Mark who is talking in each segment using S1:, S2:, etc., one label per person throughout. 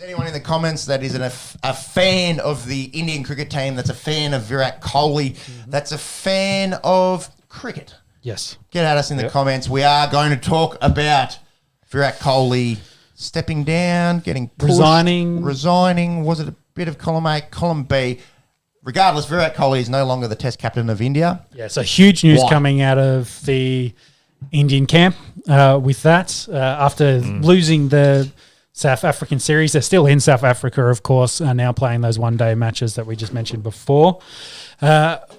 S1: anyone in the comments that is a fan of the Indian cricket team, that's a fan of Virat Kohli, that's a fan of cricket,
S2: Yes.
S1: get at us in the comments. We are going to talk about Virat Kohli stepping down, getting pushed, resigning. Was it a bit of column A, column B? Regardless, Virat Kohli is no longer the Test captain of India.
S2: Yeah, so huge news coming out of the Indian camp with that. After losing the South African series, they're still in South Africa, of course, are now playing those one-day matches that we just mentioned before. But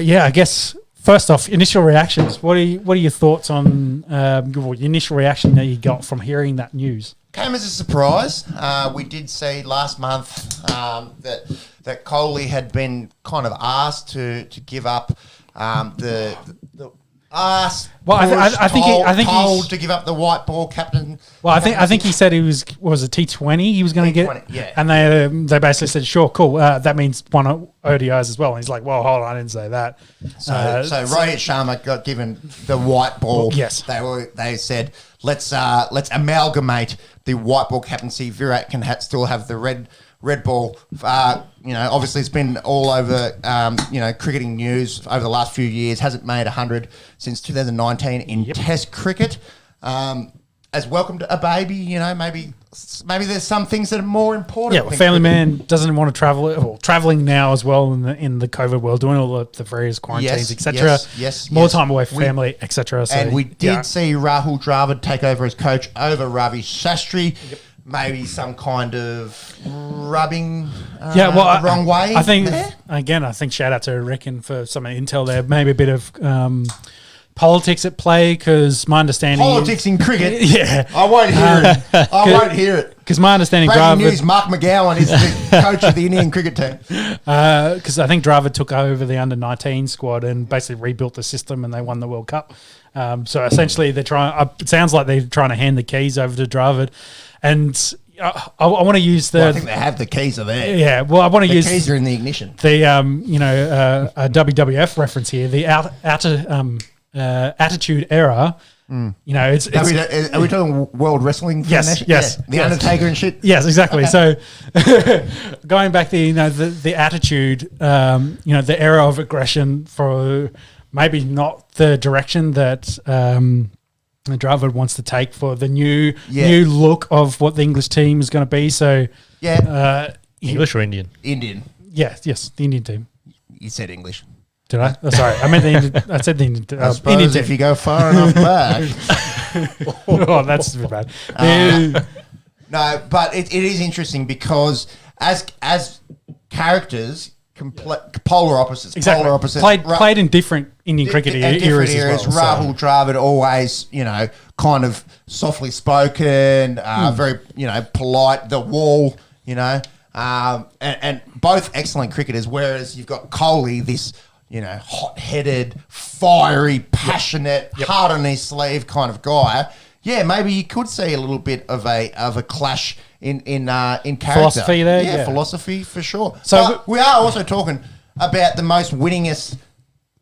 S2: yeah, I guess first off, initial reactions. What are your thoughts on your initial reaction that you got from hearing that news?
S1: Came as a surprise. We did see last month that Kohli had been kind of asked to give up I think told to give up the white ball captain.
S2: Well, I think he said he was a T20. He was going to get,
S1: yeah.
S2: And they basically said, sure, cool. That means one ODIs as well. And he's like, well, hold on, I didn't say that.
S1: So Rohit Sharma got given the white ball.
S2: Yes,
S1: they said let's amalgamate the white ball captaincy. Virat can still have the red ball. Obviously it's been all over, cricketing news over the last few years. Hasn't made 100 since 2019 in Test cricket. As welcomed a baby, maybe there's some things that are more important.
S2: Yeah, well, family man doesn't want to travel. Well, traveling now as well in the COVID world, doing all the various quarantines, etc.
S1: Yes,
S2: more time away from family, etc. So,
S1: and we did see Rahul Dravid take over as coach over Ravi Shastri. Yep. Maybe some kind of rubbing the wrong way.
S2: I think shout out to Reckon for some intel there. Maybe a bit of politics at play, because my understanding
S1: politics in cricket.
S2: Yeah,
S1: I won't hear it.
S2: Because my understanding,
S1: breaking news: Mark McGowan is the coach of the Indian cricket team.
S2: Because I think Dravid took over the under-19 squad and basically rebuilt the system, and they won the World Cup. So essentially, they're trying. It sounds like they're trying to hand the keys over to Dravid. And I want to use the.
S1: Well, I think they have the keys are there.
S2: Yeah, well, I want to use
S1: the keys are in the ignition.
S2: The a WWF reference here. The Attitude Era. It's
S1: are we talking World Wrestling?
S2: Yes.
S1: Yeah, the Undertaker and shit.
S2: Yes, exactly. Okay. So going back to the attitude, the era of aggression for maybe not the direction that. Dravid wants to take for the new look of what the English team is going to be. So,
S3: English or Indian?
S1: Indian.
S2: Yes, the Indian team.
S1: You said English.
S2: Did I? Oh, sorry, I meant the Indian. I said the Indian.
S1: I suppose Indian if you go far enough back.
S2: Oh, that's a bit bad.
S1: No, but it is interesting because as characters. Polar opposites.
S2: Exactly.
S1: Polar opposites.
S2: Played in different Indian cricket eras as well.
S1: Rahul Dravid always, kind of softly spoken, very, polite. The wall, and both excellent cricketers. Whereas you've got Kohli, this, hot-headed, fiery, passionate, heart on his sleeve kind of guy. Yeah, maybe you could see a little bit of a clash in character.
S2: Philosophy there?
S1: Yeah, philosophy for sure.
S2: So
S1: but we are also talking about the most winningest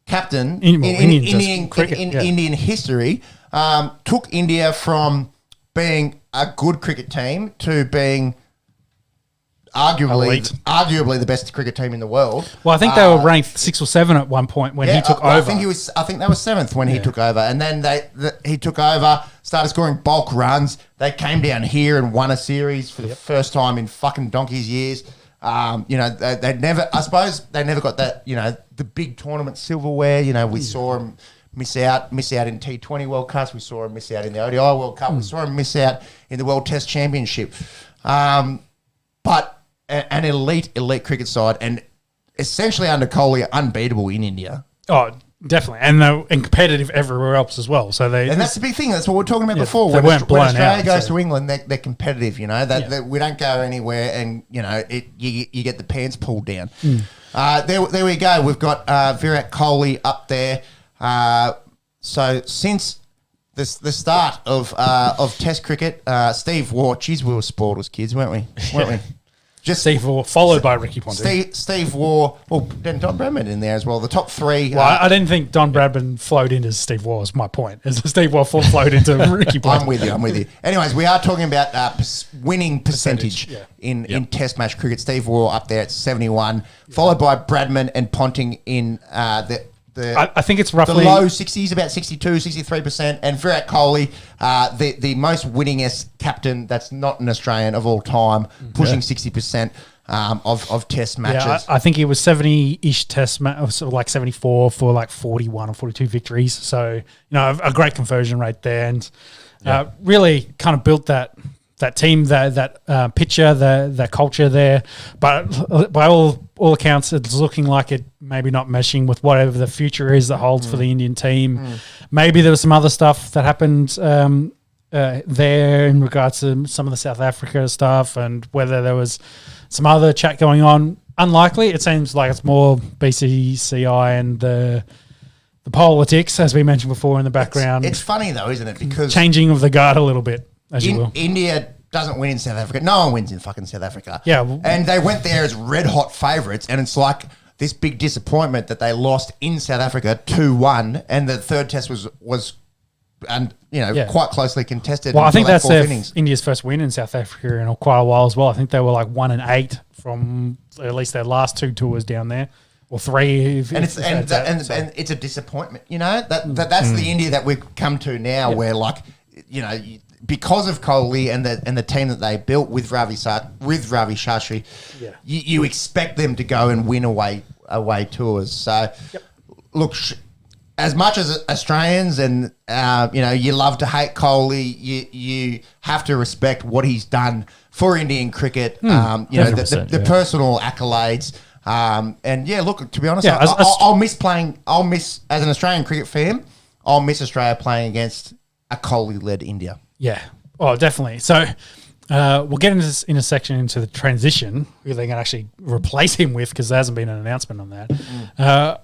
S1: captain in Indian history. Took India from being a good cricket team to being arguably the best cricket team in the world.
S2: Well, I think they were ranked 6 or 7 at one point when he took over.
S1: I think they were 7th when he took over, and then he took over, started scoring bulk runs. They came down here and won a series for the first time in fucking donkey's years. They never got that. The big tournament silverware. We saw them miss out in T20 World Cups. We saw them miss out in the ODI World Cup. We saw them miss out in the World Test Championship. But an elite cricket side, and essentially under Kohli are unbeatable in India.
S2: Oh, definitely, and competitive everywhere else as well. So and
S1: that's the big thing. That's what we were talking about before.
S2: When
S1: Australia goes to England, they're competitive. That we don't go anywhere, and you get the pants pulled down. There we go. We've got Virat Kohli up there. So since the start of Test cricket, Steve Waugh, geez, we were spoiled as kids, weren't we? Just
S2: Steve Waugh, followed by Ricky Ponting.
S1: Steve Waugh, well, then Don Bradman in there as well. The top three.
S2: Well, I didn't think Don Bradman flowed into Steve Waugh, is my point. As Steve Waugh flowed into Ricky Ponting.
S1: I'm with you. Anyways, we are talking about winning percentage
S2: yeah.
S1: in Test match cricket. Steve Waugh up there at 71, followed by Bradman and Ponting in
S2: I think it's roughly
S1: the low 60s, about 62, 63%, and Virat Kohli, the most winningest captain that's not an Australian of all time, pushing 60% of Test matches.
S2: Yeah, I think it was 70-ish Test match, like 74 for like 41 or 42 victories. So a great conversion rate there, and really kind of built that team, that picture, that culture there. But by all accounts, it's looking like it maybe not meshing with whatever the future is that holds for the Indian team. Maybe there was some other stuff that happened there in regards to some of the South Africa stuff, and whether there was some other chat going on. Unlikely. It seems like it's more BCCI and the politics, as we mentioned before, in the background.
S1: It's funny though, isn't it? Because
S2: changing of the guard a little bit.
S1: India doesn't win in South Africa. No one wins in fucking South Africa.
S2: Yeah.
S1: And they went there as red hot favourites, and it's like this big disappointment that they lost in South Africa 2-1, and the third test was quite closely contested.
S2: Well, I think that's India's first win in South Africa in quite a while as well. I think they were like 1-8 from at least their last two tours down there. Or three,
S1: and it's a disappointment. That's the India that we've come to now, where because of Kohli and the team that they built with Ravi Shastri, you expect them to go and win away tours. So, look, as much as Australians and you love to hate Kohli, you have to respect what he's done for Indian cricket. The personal accolades. Look, to be honest, I'll miss as an Australian cricket fan, I'll miss Australia playing against a Kohli-led India.
S2: Yeah. Oh, definitely. So we'll get into this in a section into the transition, who they're going to actually replace him with, because there hasn't been an announcement on that.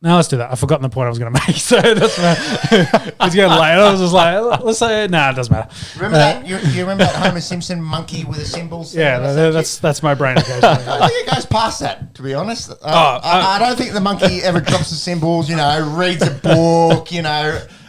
S2: No, let's do that. I've forgotten the point I was going to make, so that's it's getting late. I was just like, let's say, it doesn't matter.
S1: Remember that? You remember that Homer Simpson monkey with the symbols?
S2: Yeah, that's my brain occasionally.
S1: I think it goes past that, to be honest. I don't think the monkey ever drops the symbols, reads a book,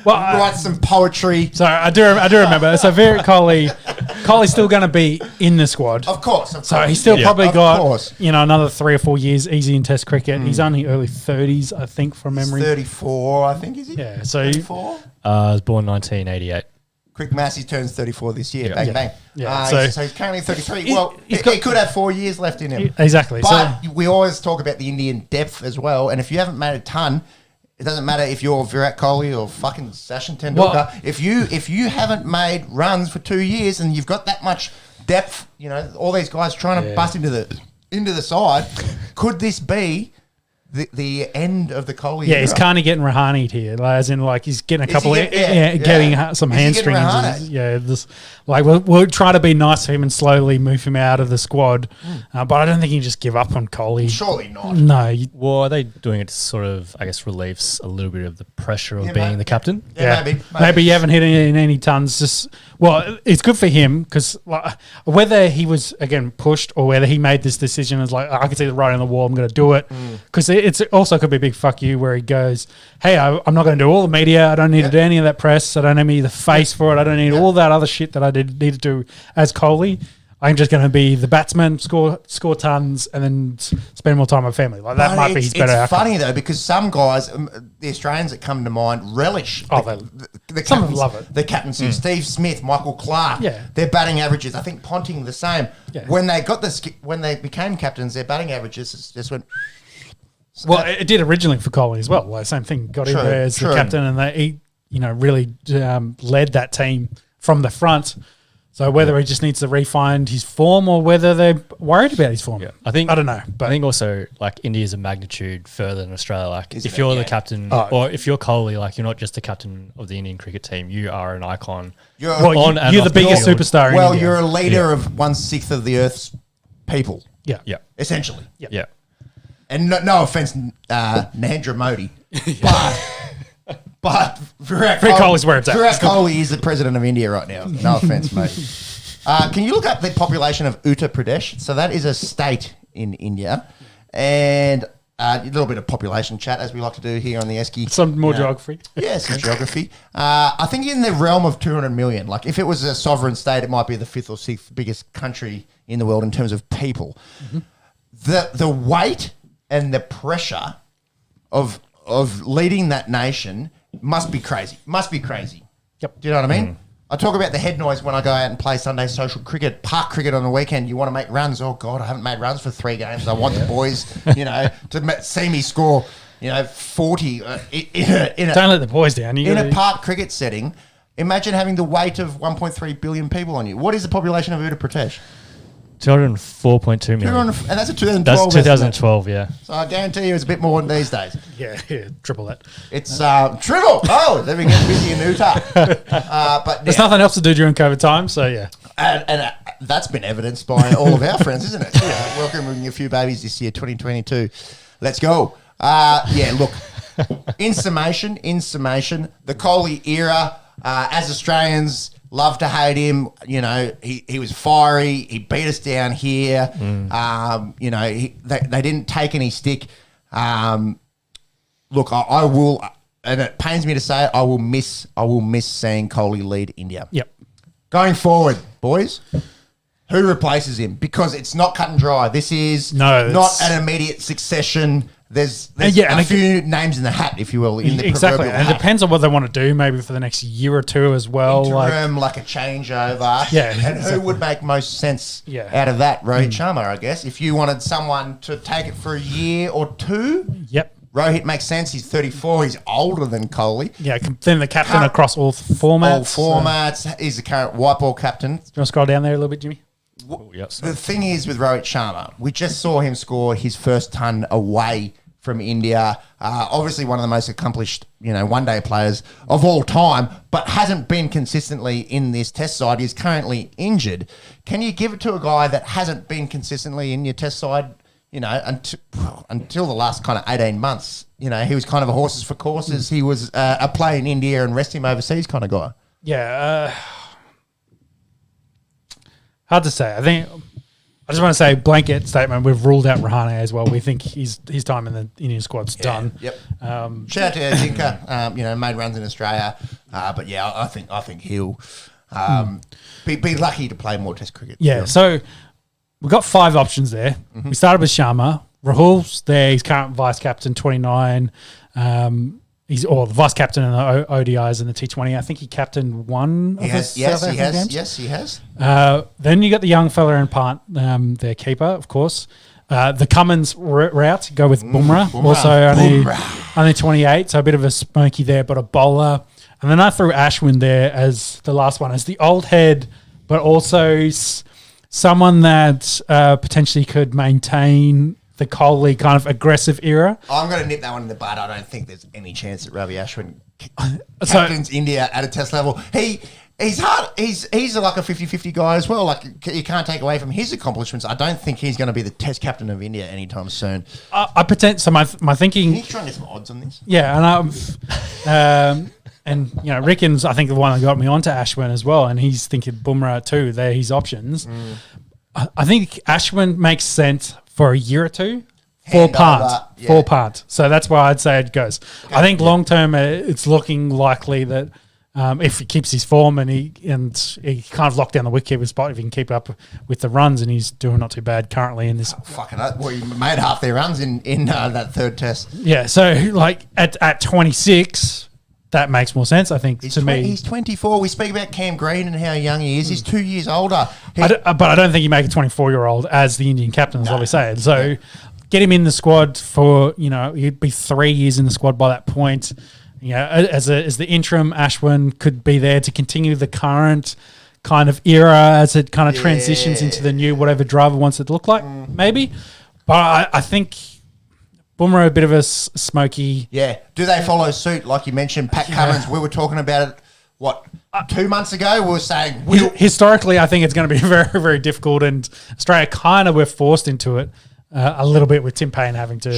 S1: writes some poetry.
S2: Sorry, I do remember. So Virat Kohli's still going to be in the squad.
S1: Of course.
S2: So he's still probably got another 3 or 4 years easy in Test cricket. He's only early 30s, I think, from memory.
S1: He's 34, I think, is he?
S2: Yeah. So
S1: 34?
S3: I was born 1988.
S1: Quick mass, he turns 34 this year.
S3: Yeah.
S1: Bang.
S2: Yeah.
S1: So he's currently 33. He could have 4 years left in him.
S2: Exactly.
S1: But we always talk about the Indian depth as well. And if you haven't made a ton, it doesn't matter if you're Virat Kohli or fucking Sachin Tendulkar. If you haven't made runs for 2 years and you've got that much depth, all these guys trying to bust into the side, could this be the end of the Kohli?
S2: Yeah, he's kind of getting Rahani'd here, as in he's getting a couple getting some hamstrings. We'll try to be nice to him and slowly move him out of the squad, but I don't think you can just give up on Kohli.
S1: Surely not.
S2: No.
S3: Well, are they doing it to sort of, I guess, relieve a little bit of the pressure of being the captain?
S1: Yeah,
S2: maybe you haven't hit any tons. It's good for him because whether he was again pushed or whether he made this decision as I can see the writing on the wall, I'm going to do it, because it's also could be a big fuck you where he goes, hey, I'm not going to do all the media. I don't need to do any of that press. I don't need the face for it. I don't need all that other shit that I need to do as Kohli. I'm just going to be the batsman, score tons, and then spend more time with family. That might be his better outcome.
S1: It's funny though, because some guys, the Australians that come to mind, relish. The
S2: some of them love it.
S1: The captaincy, Steve Smith, Michael Clark.
S2: Yeah,
S1: their batting averages. I think Ponting the same.
S2: Yeah.
S1: When they became captains, their batting averages just went.
S2: It did originally for Kohli as well. Same thing. Got him there as the captain, and he really led that team from the front. So whether he just needs to refine his form or whether they're worried about his form, I don't know. But
S3: I think also India's a magnitude further than Australia. If you're the captain, or if you're Kohli, you're not just the captain of the Indian cricket team. You are an icon.
S2: You're the biggest superstar.
S1: Well,
S2: in India.
S1: you're a leader of 1/6 of the Earth's people.
S2: Yeah.
S1: Essentially.
S3: Yeah.
S1: And no offense, Narendra Modi, but Virat
S2: Kohli's where it's at.
S1: Virat Kohli is the president of India right now. No offense, mate. Can you look up the population of Uttar Pradesh? So that is a state in India. And a little bit of population chat, as we like to do here on the Esky.
S2: Some more geography.
S1: Yeah, some geography. I think in the realm of 200 million. Like if it was a sovereign state, it might be the 5th or 6th biggest country in the world in terms of people. The weight and the pressure of leading that nation must be crazy.
S2: Yep.
S1: Do you know what I mean? I talk about the head noise when I go out and play Sunday social cricket, park cricket on the weekend. You want to make runs. Oh, God, I haven't made runs for 3 games. I want the boys, to see me score, 40
S2: Don't let the boys down.
S1: In a park cricket setting. Imagine having the weight of 1.3 billion people on you. What is the population of Uttar Pradesh?
S3: 204.2 million.
S1: And that's a 2012.
S3: That's 2012, yeah.
S1: So I guarantee you it's a bit more these days.
S2: Yeah, triple that.
S1: It's triple. Oh, then we get busy in Uttar. But
S2: there's nothing else to do during COVID time, so yeah.
S1: And that's been evidenced by all of our friends, isn't it? Welcoming a few babies this year, 2022. Let's go. Look, in summation, the Kohli era, as Australians, love to hate him. He was fiery. He beat us down here. They didn't take any stick. Look, I will, and it pains me to say it, I will miss seeing Kohli lead India.
S2: Yep.
S1: Going forward, boys, who replaces him? Because it's not cut and dry. This is not an immediate succession. There's a few names in the hat, if you will, in the
S2: exactly, and
S1: hat.
S2: it depends on what they want to do, maybe for the next year or two as well.
S1: Interim, like a changeover.
S2: Yeah,
S1: and who would make most sense out of that? Rohit Sharma, I guess. If you wanted someone to take it for a year or two, Rohit makes sense. He's 34. He's older than Kohli.
S2: Yeah, then the captain across all formats.
S1: All formats. He's the current white ball captain.
S2: Do you want to scroll down there a little bit, Jimmy?
S1: The thing is with Rohit Sharma, we just saw him score his first ton away from India. Obviously one of the most accomplished, one-day players of all time, but hasn't been consistently in this test side. He's currently injured. Can you give it to a guy that hasn't been consistently in your test side, until the last kind of 18 months? He was kind of a horses for courses. He was a play in India and rest him overseas kind of guy.
S2: Yeah. Hard to say. I just want to say blanket statement. We've ruled out Rahane as well. We think his time in the Indian squad's done.
S1: Yep. Shout out to Zinka. Made runs in Australia, but I think he'll be lucky to play more Test cricket.
S2: Yeah. So we've got 5 options there. We started with Sharma. Rahul's there. He's current vice captain, 29. He's the vice captain in the ODIs and the T20. I think he captained one of his South African games.
S1: Yes, he has.
S2: Then you got the young fella in Pant, their keeper, of course. The Cummins route, go with Bumrah. Also only 28, so a bit of a smoky there, but a bowler. And then I threw Ashwin there as the last one, as the old head, but also someone that potentially could maintain the Kohli kind of aggressive era.
S1: I'm going to nip that one in the bud. I don't think there's any chance that Ravi Ashwin captains India at a test level. He's hard. He's like a 50-50 guy as well. Like, you can't take away from his accomplishments. I don't think he's going to be the test captain of India anytime soon.
S2: I pretend. So my thinking.
S1: Can you try and get some odds on this?
S2: Yeah, and Rickon's I think the one that got me onto Ashwin as well, and he's thinking Bumrah too. They're his options. I think Ashwin makes sense for a year or two. 4 part. So that's why I'd say it goes. Okay. I think long term, it's looking likely that if he keeps his form and he kind of locked down the wicketkeeper spot, if he can keep up with the runs, and he's doing not too bad currently in this.
S1: He made half their runs in that third test.
S2: Yeah, so like at 26. That makes more sense, I think, to me.
S1: He's 24. We speak about Cam Green and how young he is. He's 2 years older.
S2: But I don't think you make a 24-year-old as the Indian captain, is what we say. So get him in the squad for, he'd be 3 years in the squad by that point. As the interim, Ashwin could be there to continue the current kind of era as it kind of transitions into the new whatever Driver wants it to look like, maybe. But I think Bumrah a bit of a smoky.
S1: Yeah. Do they follow suit? Like you mentioned, Pat Cummins, we were talking about it, 2 months ago? We were saying...
S2: Historically, I think it's going to be very, very difficult, and Australia we're forced into it. a little bit with Tim Payne having to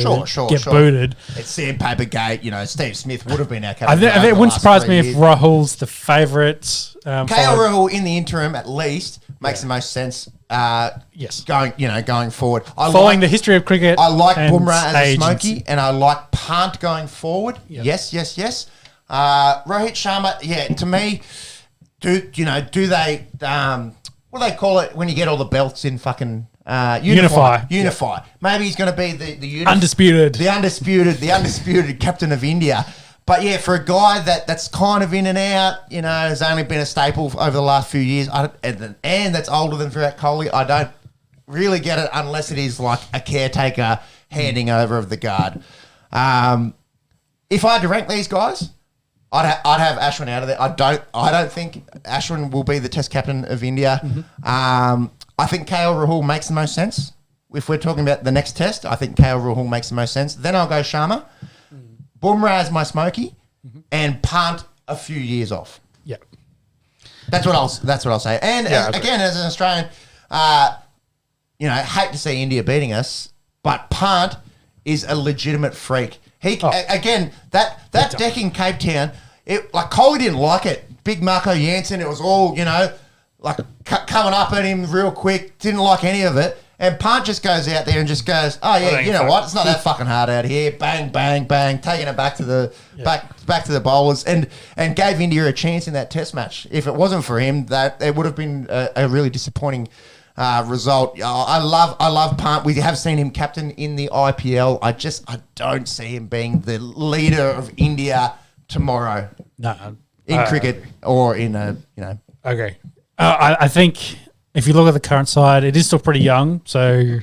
S2: get booted.
S1: It's sandpaper gate. You know, Steve Smith would have been our captain.
S2: It wouldn't surprise me if Rahul's the favourite.
S1: KL Rahul in the interim, at least, makes the most sense.
S2: Yes,
S1: going forward.
S2: Following the history of cricket,
S1: I like Bumrah as a smoky, and I like Pant going forward. Yep. Yes. Rohit Sharma, to me, do they what do they call it when you get all the belts in fucking unify? Yep. Maybe he's going to be the
S2: undisputed
S1: captain of India. But yeah, for a guy that's kind of in and out, has only been a staple over the last few years, and that's older than Virat Kohli, I don't really get it unless it is like a caretaker handing over of the guard. If I had to rank these guys, I'd have Ashwin out of there. I don't think Ashwin will be the Test captain of India. Mm-hmm. I think KL Rahul makes the most sense. If we're talking about the next Test, I think KL Rahul makes the most sense. Then I'll go Sharma. Bumrah as my smoky, and Pant a few years off.
S2: Yeah,
S1: that's what I'll say. And again, as an Australian, hate to see India beating us, but Pant is a legitimate freak. Again, that deck in Cape Town, Kohli didn't like it. Big Marco Jansen, it was all coming up at him real quick. Didn't like any of it. And Pant just goes out there and just goes, oh yeah, you know what? It's not that fucking hard out here. Bang, bang, bang, taking it back to the back to the bowlers, and gave India a chance in that Test match. If it wasn't for him, that it would have been a really disappointing result. I love Pant. We have seen him captain in the IPL. I don't see him being the leader of India tomorrow.
S2: No,
S1: in cricket or in
S2: Okay, I think. If you look at the current side, it is still pretty young. So,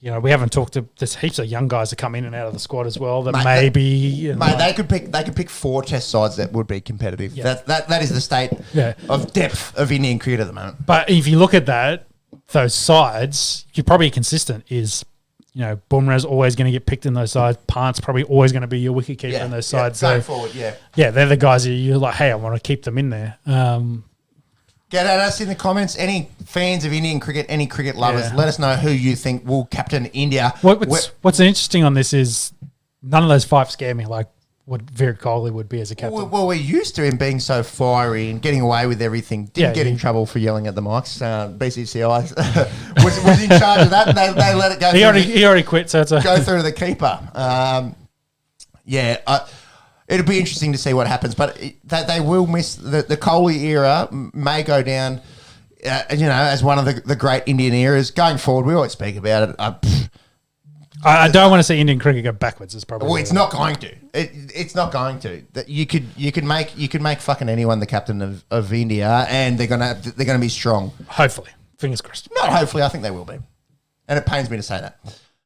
S2: we haven't talked to. There's heaps of young guys that come in and out of the squad as well.
S1: They could pick 4 Test sides that would be competitive. Yeah. That is the state of depth of Indian cricket at the moment.
S2: But if you look at those sides, you're probably consistent. Is Bumrah's always going to get picked in those sides. Pant's probably always going to be your wicket keeper in those sides.
S1: Going forward,
S2: they're the guys that you're like, hey, I want to keep them in there.
S1: Get at us in the comments. Any fans of Indian cricket, any cricket lovers, let us know who you think will captain India.
S2: What's interesting on this is none of those 5 scare me like what Virat Kohli would be as a captain.
S1: Well, we're used to him being so fiery and getting away with everything. Didn't get in trouble for yelling at the mics. BCCI was in charge of that, and they let it go.
S2: He already quit, so it's
S1: go through to the keeper. It'll be interesting to see what happens, but they will miss the Kohli era. May go down, as one of the great Indian eras going forward. We always speak about it.
S2: I don't want to see Indian cricket go backwards. It's probably
S1: it's not going to. It's not going to. That you could make fucking anyone the captain of India, and they're gonna be strong.
S2: Hopefully, fingers crossed.
S1: Not hopefully. I think they will be, and it pains me to say that.